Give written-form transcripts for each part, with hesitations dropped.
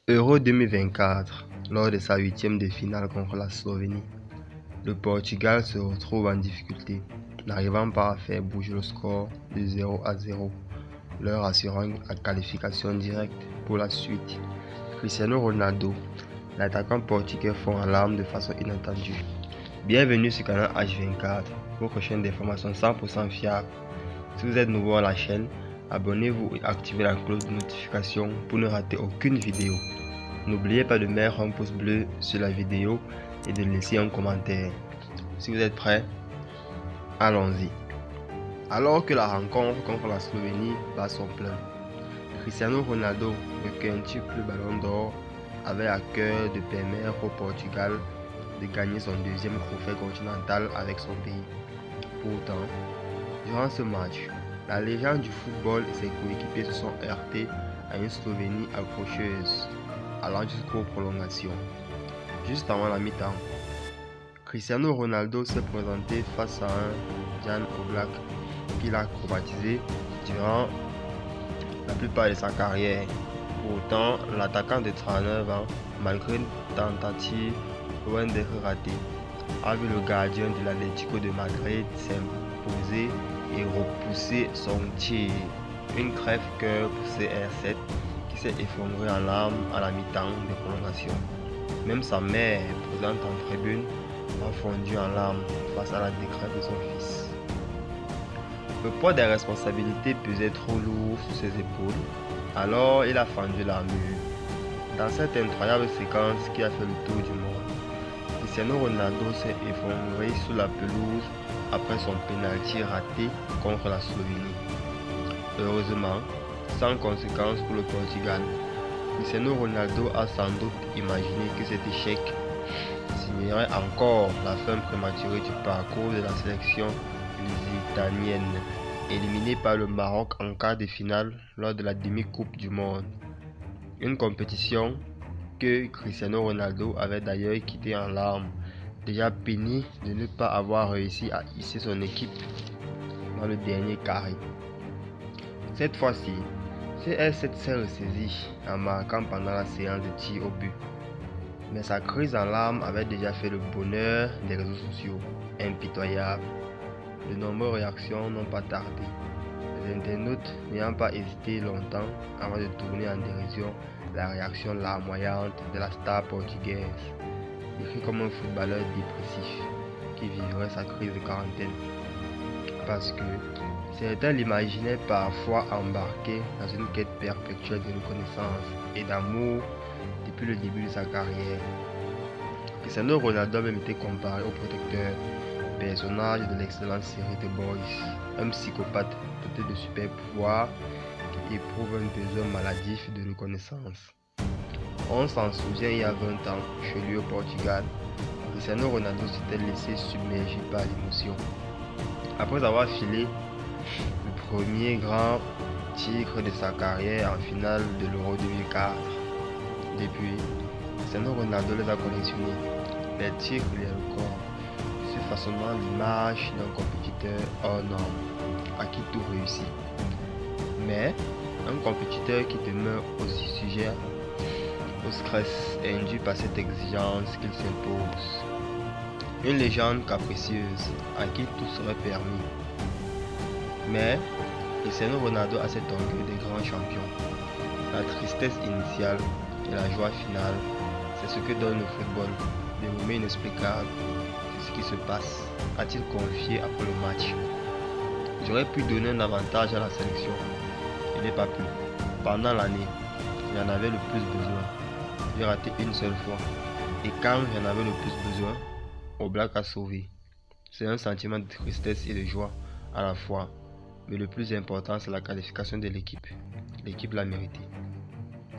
Euro 2024, lors de sa huitième de finale contre la Slovénie, le Portugal se retrouve en difficulté, n'arrivant pas à faire bouger le score de 0-0, leur assurant la qualification directe pour la suite. Cristiano Ronaldo, l'attaquant portugais, fond en larmes de façon inattendue. Bienvenue sur Canal H24, votre chaîne d'information 100% fiable. Si vous êtes nouveau à la chaîne, abonnez-vous et activez la cloche de notification pour ne rater aucune vidéo. N'oubliez pas de mettre un pouce bleu sur la vidéo et de laisser un commentaire. Si vous êtes prêts, allons-y. Alors que la rencontre contre la Slovénie bat son plein, Cristiano Ronaldo, le quintuple ballon d'or, avait à cœur de permettre au Portugal de gagner son deuxième trophée continental avec son pays. Pourtant, durant ce match, la légende du football et ses coéquipiers se sont heurtés à une Slovénie accrocheuse, allant jusqu'aux prolongations. Juste avant la mi-temps, Cristiano Ronaldo s'est présenté face à un Jan Oblak qu'il a acrobatisé durant la plupart de sa carrière. Pourtant, l'attaquant de 39 ans, malgré une tentative loin d'être ratée, a vu le gardien de l'Atlético de Madrid s'imposer et repousser son tir. Une crève-cœur pour CR7 qui s'est effondré en larmes à la mi-temps de prolongation. Même sa mère, présente en tribune, a fondu en larmes face à la défaite de son fils. Le poids des responsabilités pesait trop lourd sur ses épaules, alors il a fendu l'armure. Dans cette incroyable séquence qui a fait le tour du monde, Cristiano Ronaldo s'est effondré sous la pelouse après son pénalty raté contre la Slovénie. Heureusement, sans conséquence pour le Portugal, Cristiano Ronaldo a sans doute imaginé que cet échec signerait encore la fin prématurée du parcours de la sélection lusitanienne, éliminée par le Maroc en quart de finale lors de la demi-coupe du monde. Une compétition que Cristiano Ronaldo avait d'ailleurs quitté en larmes, déjà peiné de ne pas avoir réussi à hisser son équipe dans le dernier carré. Cette fois-ci, CR7 s'est ressaisi en marquant pendant la séance de tir au but. Mais sa crise en larmes avait déjà fait le bonheur des réseaux sociaux, impitoyables. De nombreuses réactions n'ont pas tardé, les internautes n'ayant pas hésité longtemps avant de tourner en dérision la réaction larmoyante de la star portugaise, décrit comme un footballeur dépressif qui vivrait sa crise de quarantaine. Parce que certains l'imaginaient parfois embarqué dans une quête perpétuelle de reconnaissance et d'amour depuis le début de sa carrière. Cristiano Ronaldo a même été comparé au protecteur, personnage de l'excellente série The Boys, un psychopathe doté de super pouvoirs qui éprouve un besoin maladif de reconnaissance. On s'en souvient il y a 20 ans, chez lui au Portugal, Cristiano Ronaldo s'était laissé submerger par l'émotion. Après avoir filé le premier grand titre de sa carrière en finale de l'Euro 2004, depuis, Cristiano Ronaldo les a collectionnés, les titres et les records, se façonnant l'image d'un compétiteur hors norme, à qui tout réussit. Mais un compétiteur qui demeure aussi sujet au stress induit par cette exigence qu'il s'impose. Une légende capricieuse à qui tout serait permis. Mais Cristiano Ronaldo a cet orgueil des grands champions. La tristesse initiale et la joie finale, c'est ce que donne le football. Des moments inexplicables, c'est ce qui se passe, a-t-il confié après le match. J'aurais pu donner un avantage à la sélection. Il n'est pas pu. Pendant l'année, j'en avais le plus besoin. J'ai raté une seule fois. Et quand j'en avais le plus besoin, Oblak a sauvé. C'est un sentiment de tristesse et de joie à la fois. Mais le plus important, c'est la qualification de l'équipe. L'équipe l'a mérité.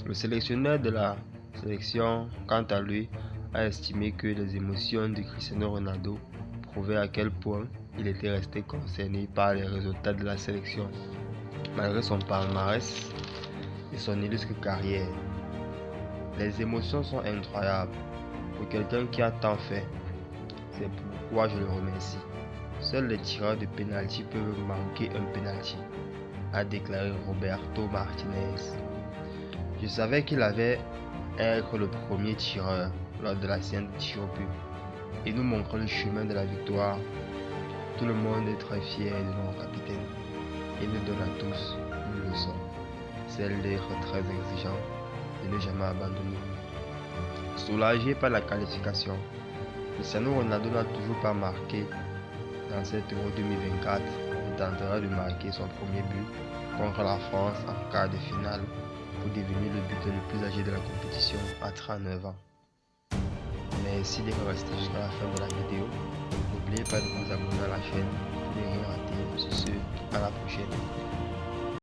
Le sélectionneur de la sélection, quant à lui, a estimé que les émotions de Cristiano Ronaldo prouvaient à quel point il était resté concerné par les résultats de la sélection, malgré son palmarès et son illustre carrière. Les émotions sont incroyables pour quelqu'un qui a tant fait. C'est pourquoi je le remercie. Seuls les tireurs de pénalty peuvent manquer un pénalty, a déclaré Roberto Martinez. Je savais qu'il avait être le premier tireur lors de la séance de tir au but et nous montrer le chemin de la victoire. Tout le monde est très fier de notre capitaine et nous donne à tous une leçon, celle d'être très exigeant, de ne jamais abandonner. Soulagé par la qualification, Cristiano Ronaldo n'a toujours pas marqué dans cette Euro 2024. Il tentera de marquer son premier but contre la France en quart de finale pour devenir le buteur le plus âgé de la compétition à 39 ans. Merci d'être resté jusqu'à la fin de la vidéo. N'oubliez pas de vous abonner à la chaîne pour ne rien rater. Sur ce, à la prochaine.